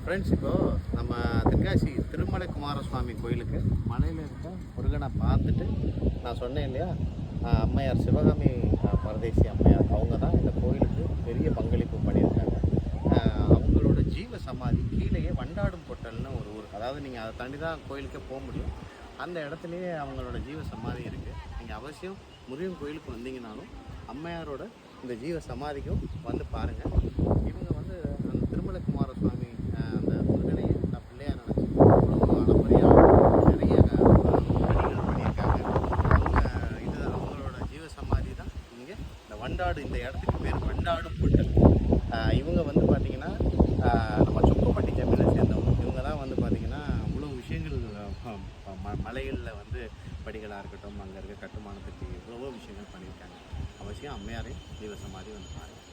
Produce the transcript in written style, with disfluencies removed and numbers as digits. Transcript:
Friends, இப்போது நம்ம தென்காசி திருமலை குமாரசுவாமி கோயிலுக்கு மலையில் இருக்க முருகனை பார்த்துட்டு நான் சொன்னேன் இல்லையா, அம்மையார் சிவகாமி பரதேசி அம்மையார் அவங்க தான் இந்த கோயிலுக்கு பெரிய பங்களிப்பு பண்ணியிருக்காங்க. அவங்களோட ஜீவ சமாதி கீழேயே வண்டாடும் பொட்டல்னு ஒரு ஊர், அதாவது நீங்கள் அதை தாண்டி தான் கோயிலுக்கே போக முடியும். அந்த இடத்துலையே அவங்களோட ஜீவ சமாதி இருக்குது. நீங்கள் அவசியம் முருகன் கோயிலுக்கு வந்தீங்கன்னாலும் அம்மையாரோட இந்த ஜீவ சமாதிக்கும் வந்து பாருங்கள். இவங்க வந்து அந்த திருமலை குமாரசுவாமி அந்த முருகனையே நான் பிள்ளையாக நினச்சி அவ்வளோ அளப்பரியாக நிறைய பணிகள் பண்ணியிருக்காங்க. இது அவங்களோட ஜீவ சமாதி தான் இங்கே இந்த வண்டாடு, இந்த இடத்துக்கு பேர் வண்டாடும் பொட்டல். இவங்க வந்து பார்த்திங்கன்னா நம்ம சொக்கப்பட்டி ஜமீனை சேர்ந்தவங்க. இவங்க தான் வந்து பார்த்திங்கன்னா அவ்வளோ விஷயங்கள் மலைகளில் வந்து படிகளாக இருக்கட்டும், அங்கே இருக்க கட்டுமானத்துக்கு எவ்வளவோ விஷயங்கள் பண்ணியிருக்காங்க. அவசியம் அம்மையாரையும் ஜீவ சமாதி வந்து பாருங்கள்.